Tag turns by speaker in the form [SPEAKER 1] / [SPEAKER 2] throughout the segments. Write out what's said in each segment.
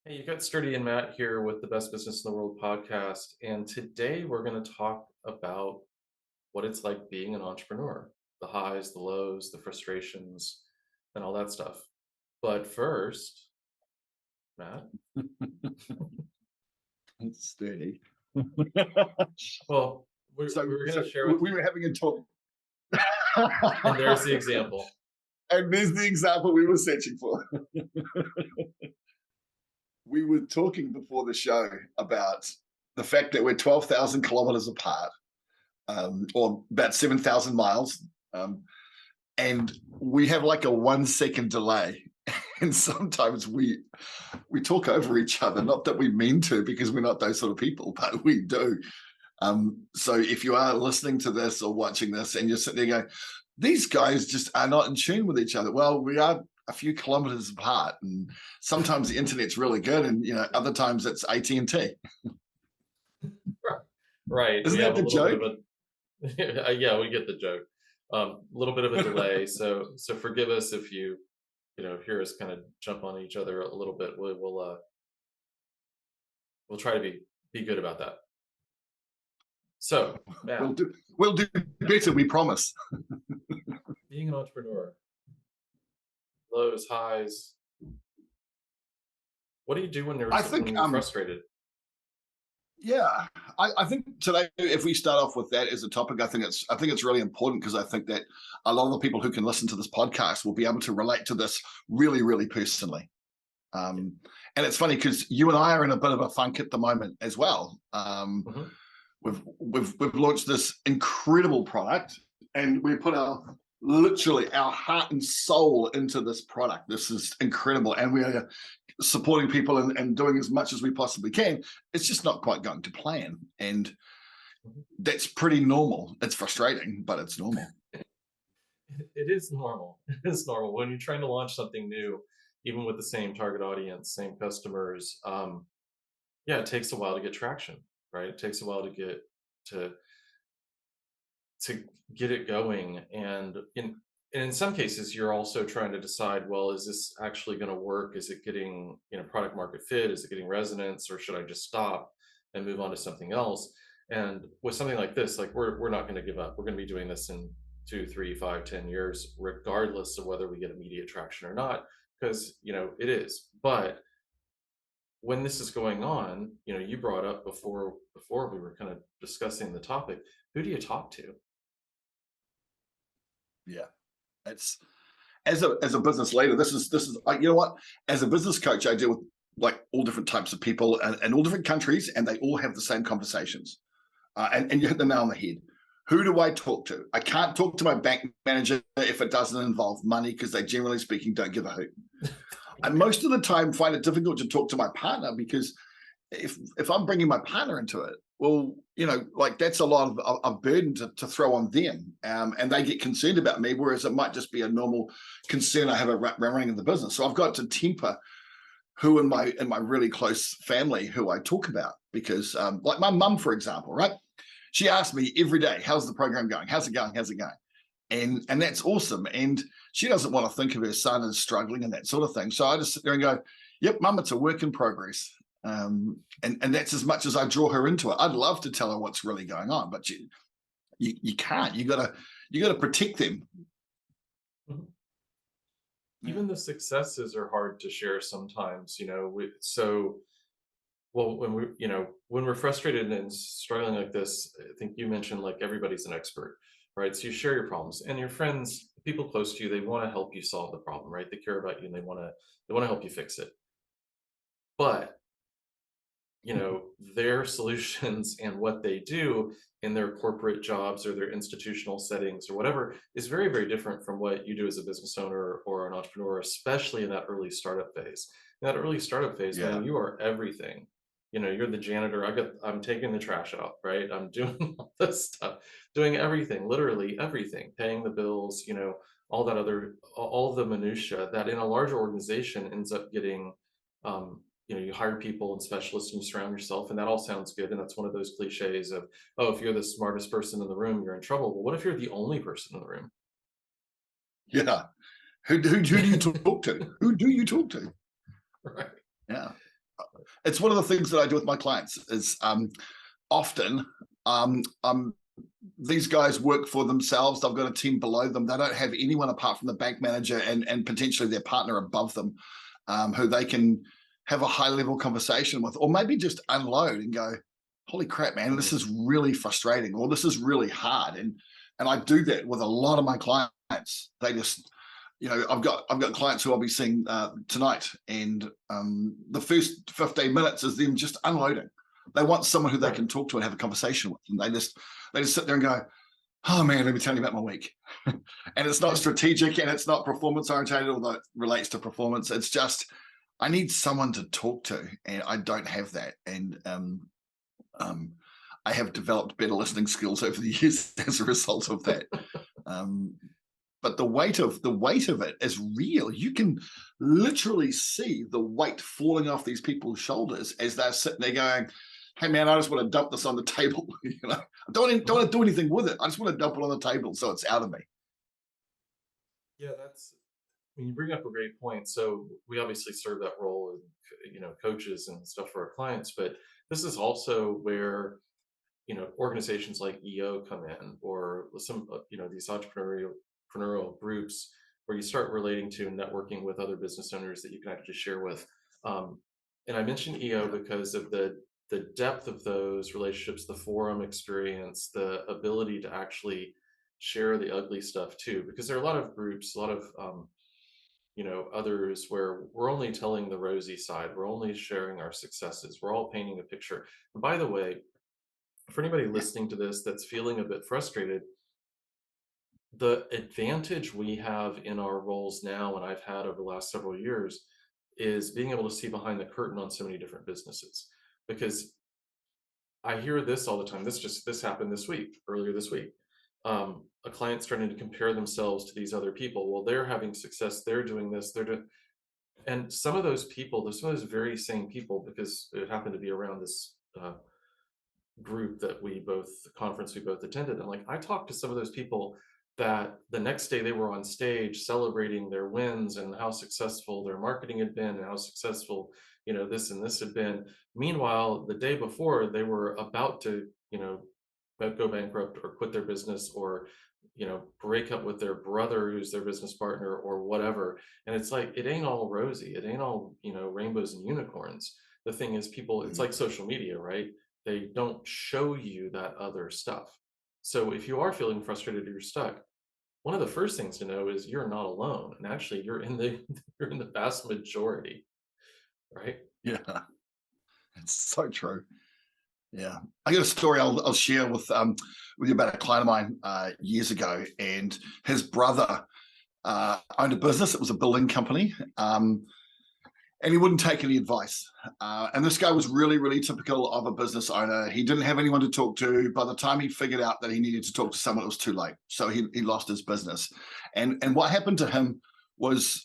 [SPEAKER 1] Hey, you got Sturdy and Matt here with the Best Business in the World podcast. And today we're going to talk about what it's like being an entrepreneur, the highs, the lows, the frustrations, and all that stuff. But first, Matt,
[SPEAKER 2] It's sturdy.
[SPEAKER 1] well, we,
[SPEAKER 2] So,
[SPEAKER 1] we were going
[SPEAKER 2] so
[SPEAKER 1] to share
[SPEAKER 2] we
[SPEAKER 1] with
[SPEAKER 2] we
[SPEAKER 1] you,
[SPEAKER 2] were having a talk,
[SPEAKER 1] and there's the example.
[SPEAKER 2] and there's the example we were searching for. We were talking before the show about the fact that we're 12,000 kilometers apart, or about 7,000 miles, um, and we have like a 1 second delay. And sometimes we talk over each other, not that we mean to, because we're not those sort of people, but we do. So if you are listening to this or watching this and you're sitting there going, these guys just are not in tune with each other. Well, we are a few kilometers apart, and sometimes the internet's really good, and other times it's AT&T.
[SPEAKER 1] Right.
[SPEAKER 2] Isn't
[SPEAKER 1] We
[SPEAKER 2] that
[SPEAKER 1] have a
[SPEAKER 2] the
[SPEAKER 1] little bit
[SPEAKER 2] joke?
[SPEAKER 1] of a, yeah, we get the joke. A little bit of a delay. So forgive us if you hear us kind of jump on each other a little bit. We'll try to be good about that. So,
[SPEAKER 2] We'll
[SPEAKER 1] Matt,
[SPEAKER 2] do we'll do better, we promise.
[SPEAKER 1] being an entrepreneur, lows, highs. What do you do when
[SPEAKER 2] I
[SPEAKER 1] when
[SPEAKER 2] think
[SPEAKER 1] you're frustrated?
[SPEAKER 2] Yeah, I think today, if we start off with that as a topic, I think it's really important, because I think that a lot of the people who can listen to this podcast will be able to relate to this really, really personally. Um, and it's funny because you and I are in a bit of a funk at the moment as well.
[SPEAKER 1] Hmm.
[SPEAKER 2] We've launched this incredible product, and we put literally our heart and soul into this product. This is incredible, and we are supporting people and doing as much as we possibly can. It's just not quite going to plan, and that's pretty normal. It's frustrating, but it's normal.
[SPEAKER 1] It is normal. It is normal when you're trying to launch something new, even with the same target audience, same customers. Yeah, it takes a while to get traction, right? It takes a while to to get it going, and in some cases you're also trying to decide, well, is this actually going to work? Is it getting product market fit? Is it getting resonance, or should I just stop and move on to something else? And with something like this, like we're not going to give up. We're going to be doing this in 2, 3, 5, 10 years, regardless of whether we get immediate traction or not, because it is. But when this is going on, you brought up before we were kind of discussing the topic, who do you talk to?
[SPEAKER 2] Yeah, it's as a business leader. This is you know what? As a business coach, I deal with like all different types of people and all different countries, and they all have the same conversations. And you hit the nail on the head. Who do I talk to? I can't talk to my bank manager if it doesn't involve money, because they, generally speaking, don't give a hoot. I most of the time find it difficult to talk to my partner, because if I'm bringing my partner into it, well, like that's a lot of a burden to throw on them, and they get concerned about me, whereas it might just be a normal concern I have around running the business. So I've got to temper who in my really close family who I talk about, because like my mum, for example, right? She asks me every day, "How's the program going? How's it going? How's it going?" And that's awesome. And she doesn't want to think of her son as struggling and that sort of thing. So I just sit there and go, "Yep, mum, it's a work in progress." And that's as much as I draw her into it. I'd love to tell her what's really going on, but you can't. You gotta protect them.
[SPEAKER 1] Mhm.
[SPEAKER 2] Yeah.
[SPEAKER 1] Even the successes are hard to share sometimes, so well, when we're frustrated and struggling like this, I think you mentioned, like, everybody's an expert, right? So you share your problems, and your friends, people close to you, they want to help you solve the problem, right? They care about you, and they want to help you fix it. But their solutions and what they do in their corporate jobs or their institutional settings or whatever is very, very different from what you do as a business owner or an entrepreneur, especially in that early startup phase. In that early startup phase, man,
[SPEAKER 2] Yeah.
[SPEAKER 1] you are everything. You're the janitor. I'm taking the trash out, right? I'm doing all this stuff, doing everything, literally everything, paying the bills, all that other, all the minutia that in a larger organization ends up getting you hire people and specialists, and you surround yourself, and that all sounds good, and that's one of those cliches of, oh, if you're the smartest person in the room, you're in trouble. But what if you're the only person in the room?
[SPEAKER 2] Yeah. Who do you talk to? Who do you talk to?
[SPEAKER 1] Right.
[SPEAKER 2] Yeah. It's one of the things that I do with my clients is often these guys work for themselves. They've got a team below them. They don't have anyone apart from the bank manager and potentially their partner above them, who they can have a high level conversation with, or maybe just unload and go, holy crap, man, this
[SPEAKER 1] Mhm.
[SPEAKER 2] is really frustrating, or this is really hard. And I do that with a lot of my clients. They just, I've got clients who I'll be seeing tonight, and the first 15 minutes is them just unloading. They want someone who they
[SPEAKER 1] Right.
[SPEAKER 2] can talk to and have a conversation with, and they just sit there and go, oh man, let me tell you about my week. And it's not
[SPEAKER 1] Yeah.
[SPEAKER 2] strategic and it's not performance oriented, although it relates to performance. It's just I need someone to talk to, and I don't have that. And um, I have developed better listening skills over the years as a result of that. Um, but the weight of it is real. You can literally see the weight falling off these people's shoulders as they're sitting there going, hey man, I just want to dump this on the table. I don't want to do anything with it. I just want to dump it on the table so it's out of me.
[SPEAKER 1] Yeah, that's I mean, you bring up a great point. So we obviously serve that role as coaches and stuff for our clients, but this is also where organizations like EO come in, or some these entrepreneurial groups where you start relating to and networking with other business owners that you can actually share with. Um, and I mentioned EO
[SPEAKER 2] Yeah.
[SPEAKER 1] because of the depth of those relationships, the forum experience, the ability to actually share the ugly stuff too. Because there are a lot of groups, a lot of others where we're only telling the rosy side, we're only sharing our successes, we're all painting a picture. And by the way, for anybody
[SPEAKER 2] Yeah.
[SPEAKER 1] listening to this that's feeling a bit frustrated, the advantage we have in our roles now, and I've had over the last several years, is being able to see behind the curtain on so many different businesses. Because I hear this all the time. This happened this week, earlier this week. A client starting to compare themselves to these other people. Well, they're having success. They're doing this. They're doing, and some of those people, there's some of those very same people, because it happened to be around this group that conference we both attended. And like, I talked to some of those people that the next day they were on stage celebrating their wins and how successful their marketing had been and how successful, this and this had been. Meanwhile, the day before they were about to, go bankrupt or quit their business, or break up with their brother who's their business partner or whatever. And it's like, it ain't all rosy, it ain't all rainbows and unicorns. The thing is, people, it's
[SPEAKER 2] Mhm.
[SPEAKER 1] like social media, right? They don't show you that other stuff. So if you are feeling frustrated or you're stuck, one of the first things to know is you're not alone, and actually you're in the you're in the vast majority, right?
[SPEAKER 2] Yeah. It's so true. Yeah, I got a story I'll share with you about a client of mine years ago, and his brother owned a business. It was a building company, and he wouldn't take any advice. And this guy was really, really typical of a business owner. He didn't have anyone to talk to. By the time he figured out that he needed to talk to someone, it was too late. So he lost his business. And what happened to him was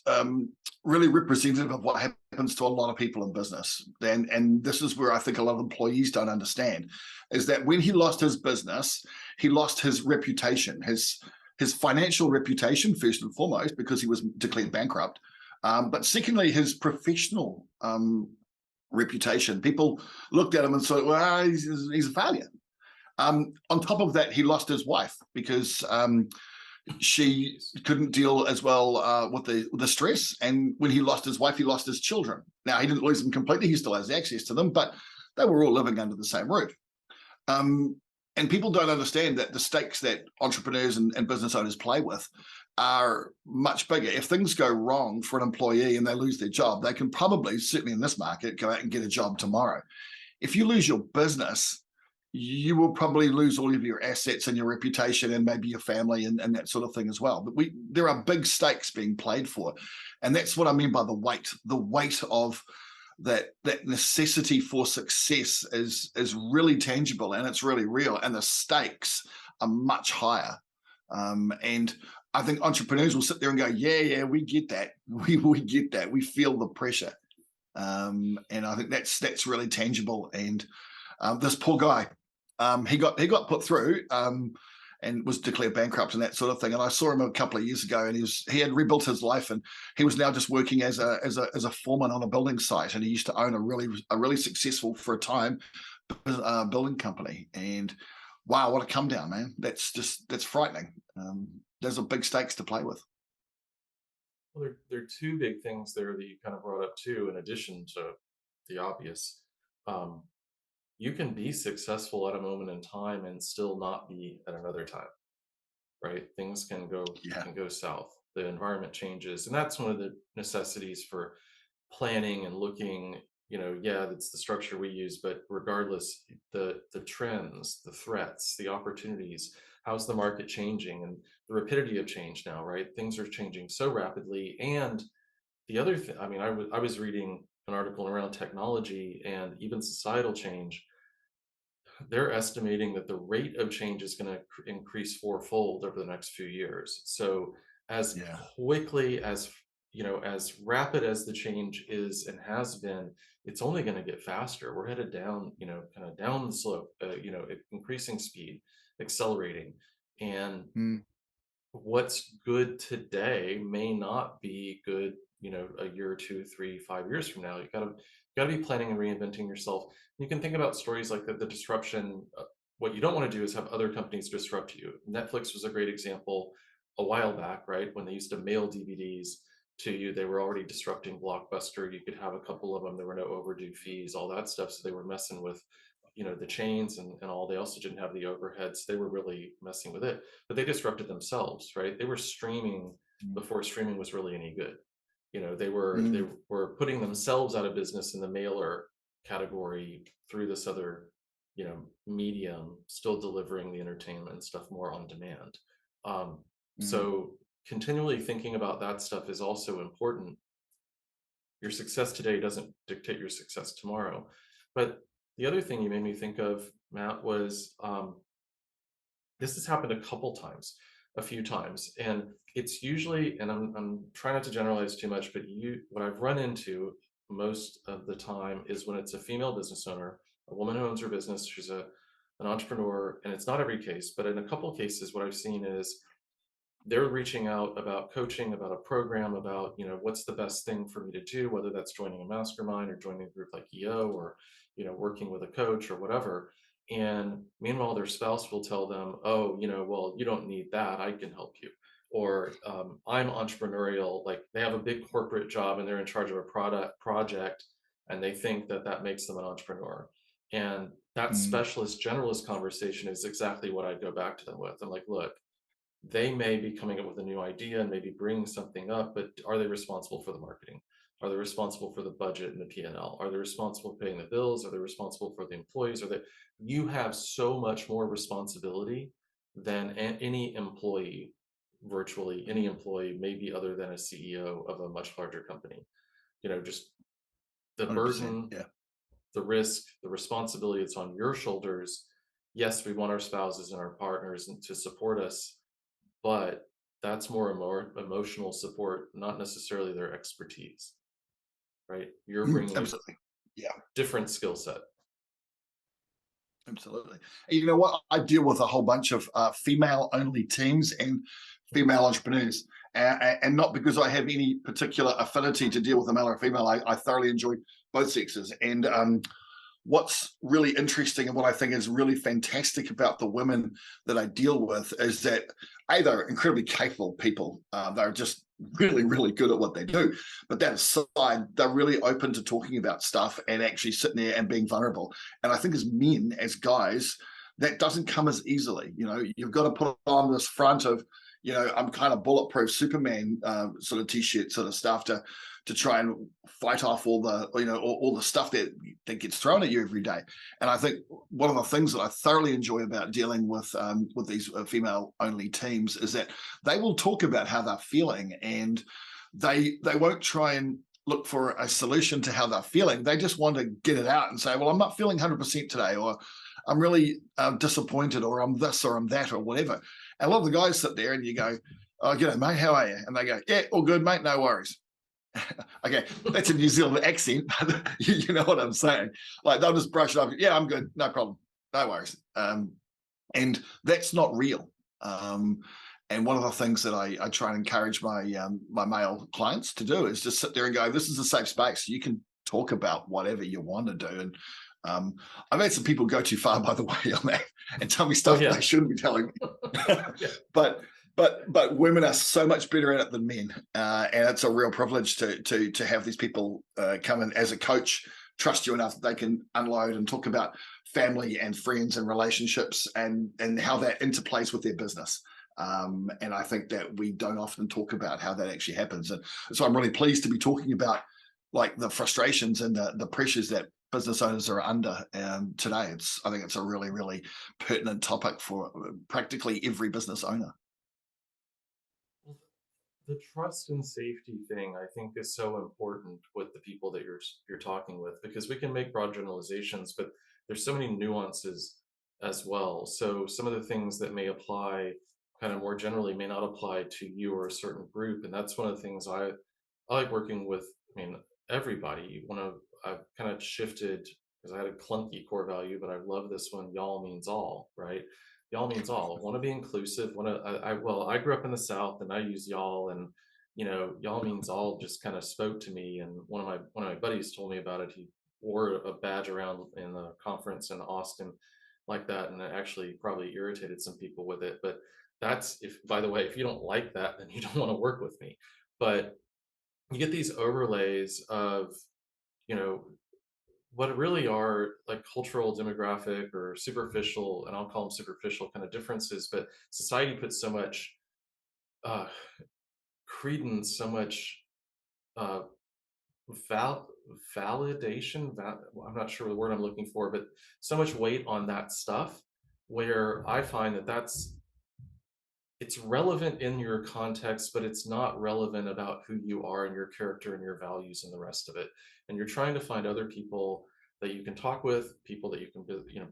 [SPEAKER 2] really representative of what happens to a lot of people in business. And this is where I think a lot of employees don't understand, is that when he lost his business, he lost his reputation, his financial reputation, first and foremost, because he was declared bankrupt. But secondly, his professional reputation. People looked at him and said, well, he's a failure. On top of that, he lost his wife because she
[SPEAKER 1] Jeez.
[SPEAKER 2] couldn't deal as well with the stress. And when he lost his wife, he lost his children. Now, he didn't lose them completely. He still has access to them, but they were all living under the same roof. Um, and people don't understand that the stakes that entrepreneurs and business owners play with are much bigger. If things go wrong for an employee and they lose their job, they can probably, certainly in this market, go out and get a job tomorrow. If you lose your business, you will probably lose all of your assets and your reputation and maybe your family and that sort of thing as well. But there are big stakes being played for. And that's what I mean by the weight of that necessity for success is really tangible and it's really real, and the stakes are much higher. And I think entrepreneurs will sit there and go, yeah, we get that. We get that. We feel the pressure. And I think that's really tangible. And this poor guy, he got put through, and was declared bankrupt and that sort of thing. And I saw him a couple of years ago, and he had rebuilt his life, and he was now just working as a foreman on a building site. And he used to own a really successful, for a time, building company. And wow, what a come down, man! That's frightening. Those are big stakes to play with.
[SPEAKER 1] Well, there are two big things there that you kind of brought up too, in addition to the obvious. Um, you can be successful at a moment in time and still not be at another time, right? Things
[SPEAKER 2] Yeah.
[SPEAKER 1] can go south. The environment changes, and that's one of the necessities for planning and looking. Yeah, that's the structure we use, but regardless, the trends, the threats, the opportunities, how's the market changing, and the rapidity of change now, right? Things are changing so rapidly. And the other thing, I mean, I was reading an article around technology and even societal change. They're estimating that the rate of change is going to increase fourfold over the next few years. So as
[SPEAKER 2] Yeah.
[SPEAKER 1] quickly as, as rapid as the change is and has been, it's only going to get faster. We're headed down, kind of down the slope, increasing speed, accelerating. And
[SPEAKER 2] Mm.
[SPEAKER 1] what's good today may not be good, a year or two, 3, 5 years from now. You gotta be planning and reinventing yourself. You can think about stories like the disruption. What you don't want to do is have other companies disrupt you. Netflix was a great example a while back, right? When they used to mail DVDs to you, they were already disrupting Blockbuster. You could have a couple of them. There were no overdue fees, all that stuff. So they were messing with, the chains and all. They also didn't have the overheads. They were really messing with it, but they disrupted themselves, right? They were streaming
[SPEAKER 2] Mm.
[SPEAKER 1] before streaming was really any good. They
[SPEAKER 2] Mm.
[SPEAKER 1] were putting themselves out of business in the mailer category through this other, medium, still delivering the entertainment and stuff more on demand. Um,
[SPEAKER 2] Mm.
[SPEAKER 1] so continually thinking about that stuff is also important. Your success today doesn't dictate your success tomorrow. But the other thing you made me think of, Matt, was this has happened a couple times, a few times, and it's usually, and I'm trying not to generalize too much, but what I've run into most of the time is when it's a female business owner, a woman who owns her business, she's an entrepreneur, and it's not every case, but in a couple cases, what I've seen is they're reaching out about coaching, about a program, about, what's the best thing for me to do, whether that's joining a mastermind or joining a group like EO, or, working with a coach or whatever. And meanwhile, their spouse will tell them, oh, well, you don't need that. I can help you. Or I'm entrepreneurial. Like they have a big corporate job and they're in charge of a project, and they think that that makes them an entrepreneur. And that
[SPEAKER 2] Mm.
[SPEAKER 1] specialist generalist conversation is exactly what I'd go back to them with. I'm like, look, they may be coming up with a new idea and maybe bringing something up, but are they responsible for the marketing? Are they responsible for the budget and the P&L? Are they responsible for paying the bills? Are they responsible for the employees? You have so much more responsibility than any employee, virtually any employee, maybe other than a CEO of a much larger company. Just the
[SPEAKER 2] 100%.
[SPEAKER 1] burden,
[SPEAKER 2] Yeah.
[SPEAKER 1] the risk, the responsibility that's on your shoulders. Yes, we want our spouses and our partners and to support us, but that's more emotional support, not necessarily their expertise, right? You're
[SPEAKER 2] Mm.
[SPEAKER 1] bringing a
[SPEAKER 2] Absolutely. Yeah.
[SPEAKER 1] different skill set.
[SPEAKER 2] Absolutely. And you know what? I deal with a whole bunch of female-only teams and female entrepreneurs, and not because I have any particular affinity to deal with a male or female. I thoroughly enjoy both sexes, and what's really interesting and what I think is really fantastic about the women that I deal with is that they're incredibly capable people. They're just really, really good at what they do. But that aside, they're really open to talking about stuff and actually sitting there and being vulnerable. And I think as men, as guys, that doesn't come as easily. You've got to put on this front of, I'm kind of bulletproof Superman sort of t-shirt sort of stuff to try and fight off all the all the stuff that gets thrown at you every day. And I think one of the things that I thoroughly enjoy about dealing with these female only teams is that they will talk about how they're feeling, and they won't try and look for a solution to how they're feeling. They just want to get it out and say, well, I'm not feeling 100% today, or I'm really disappointed, or I'm this or I'm that or whatever. And a lot of the guys sit there and you go, oh, mate, how are you? And they go, yeah, all good, mate, no worries. Okay, that's a New Zealand accent, but you know what I'm saying. Like they'll just brush it off. Yeah, I'm good, no problem, no worries. And that's not real. And one of the things that I try and encourage my my male clients to do is just sit there and go, this is a safe space. You can talk about whatever you want to do. And I've had some people go too far, by the way, on that and tell me
[SPEAKER 1] Oh
[SPEAKER 2] stuff
[SPEAKER 1] yeah.
[SPEAKER 2] they shouldn't be telling me.
[SPEAKER 1] Yeah.
[SPEAKER 2] But women are so much better at it than men, and it's a real privilege to have these people come in as a coach, trust you enough that they can unload and talk about family and friends and relationships and how that interplays with their business. And I think that we don't often talk about how that actually happens. And so I'm really pleased to be talking about like the frustrations and the pressures that business owners are under today. I think it's a really, really pertinent topic for practically every business owner.
[SPEAKER 1] Well, the trust and safety thing, I think, is so important with the people that you're talking with, because we can make broad generalizations, but there's so many nuances as well. So some of the things that may apply kind of more generally may not apply to you or a certain group, and that's one of the things I like working with. I mean, everybody. I've kind of shifted because I had a clunky core value, but I love this one. Y'all means all, right? Y'all means all. Want to be inclusive. Want to. Well, I grew up in the South, and I use y'all, and y'all means all just kind of spoke to me. And one of my buddies told me about it. He wore a badge around in the conference in Austin like that, and it actually probably irritated some people with it. But that's, if by the way, if you don't like that, then you don't want to work with me. But you get these overlays of you know what really are like cultural, demographic, or superficial, and I'll call them superficial kind of differences, but society puts so much uh, credence, so much uh, val- validation, I'm not sure the word I'm looking for, but so much weight on that stuff, where I find that it's relevant in your context, but it's not relevant about who you are and your character and your values and the rest of it. And you're trying to find other people that you can talk with, people that you can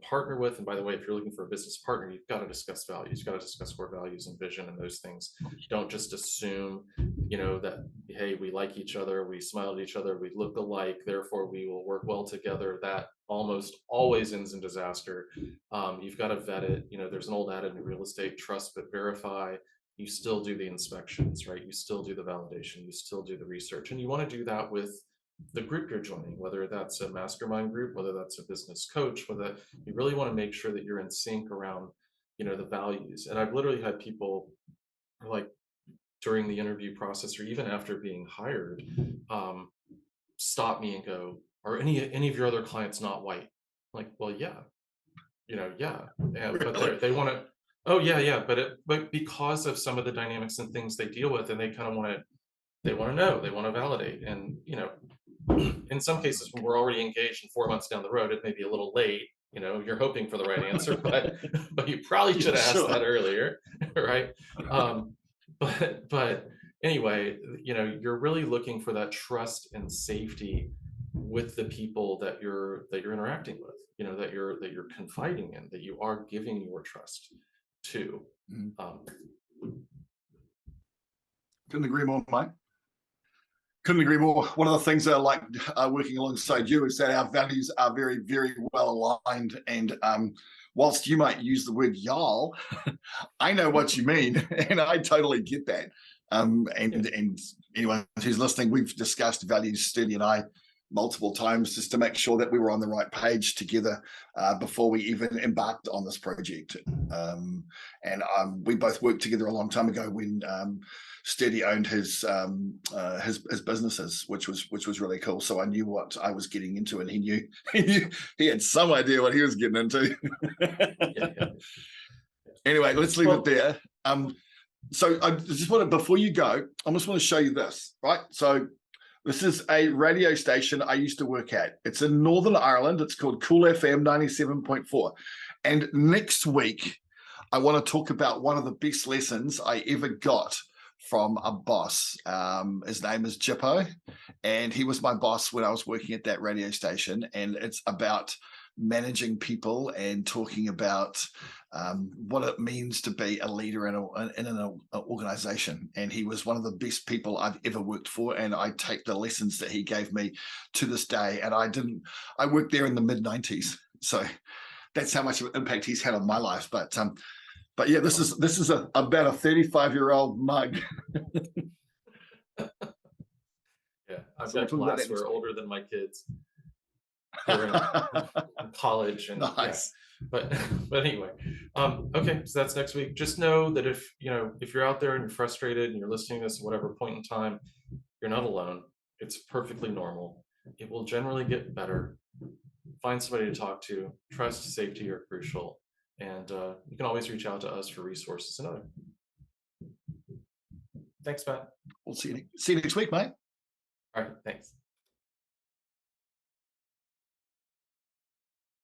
[SPEAKER 1] partner with. And by the way, if you're looking for a business partner, you've got to discuss values. You've got to discuss core values and vision and those things. Don't just assume, that hey, we like each other, we smile at each other, we look alike, therefore we will work well together. That almost always ends in disaster. You've got to vet it. There's an old adage in real estate: trust but verify. You still do the inspections, right? You still do the validation, you still do the research, and you want to do that with the group you're joining, whether that's a mastermind group, whether that's a business coach, whether you really want to make sure that you're in sync around, the values. And I've literally had people like during the interview process or even after being hired, um, stop me and go, "Are any of your other clients not white?" I'm like, well, yeah, yeah, but
[SPEAKER 2] Really?
[SPEAKER 1] they want to. Oh yeah, yeah, but because of some of the dynamics and things they deal with, and they kind of want to know, they want to validate, and in some cases when we're already engaged and 4 months down the road, it may be a little late. You're hoping for the right answer, but you probably
[SPEAKER 2] Yeah,
[SPEAKER 1] should have asked
[SPEAKER 2] sure.
[SPEAKER 1] that earlier, right? But anyway, you're really looking for that trust and safety with the people that you're interacting with, that you're confiding in, that you are giving your trust to.
[SPEAKER 2] Mm.
[SPEAKER 1] um,
[SPEAKER 2] Couldn't agree more, mate. Couldn't agree more. One of the things that I like working alongside you is that our values are very, very well aligned. And whilst you might use the word y'all, I know what you mean, and I totally get that.
[SPEAKER 1] yeah.
[SPEAKER 2] And anyone who's listening, we've discussed values, Sturdy and I, multiple times just to make sure that we were on the right page together before we even embarked on this project. And we both worked together a long time ago when Sturdy owned his businesses, which was really cool. So I knew what I was getting into, and he had some idea what he was getting into.
[SPEAKER 1] Yeah.
[SPEAKER 2] Anyway, let's leave it
[SPEAKER 1] Well,
[SPEAKER 2] there. So I just want to, before you go, I just want to show you this, right? So this is a radio station I used to work at. It's in Northern Ireland. It's called Cool FM 97.4. And next week, I want to talk about one of the best lessons I ever got from a boss. His name is Jippo, and he was my boss when I was working at that radio station. And it's about managing people and talking about what it means to be a leader in an organization. And he was one of the best people I've ever worked for. And I take the lessons that he gave me to this day. And I worked there in the mid-90s. So that's how much of an impact he's had on my life. But But yeah, this is about a 35-year-old mug.
[SPEAKER 1] Yeah, I've
[SPEAKER 2] So we'll
[SPEAKER 1] got
[SPEAKER 2] talk about that
[SPEAKER 1] glassware
[SPEAKER 2] next
[SPEAKER 1] older than my kids who are in college, and yeah.
[SPEAKER 2] Nice.
[SPEAKER 1] But but anyway, okay, so that's next week. Just know that if if you're out there and you're frustrated and you're listening to this at whatever point in time, you're not alone. It's perfectly normal. It will generally get better. Find somebody to talk to. Trust, safety are crucial, and you can always reach out to us for resources and other. Thanks, Matt.
[SPEAKER 2] We'll see you next week, mate.
[SPEAKER 1] All right, thanks.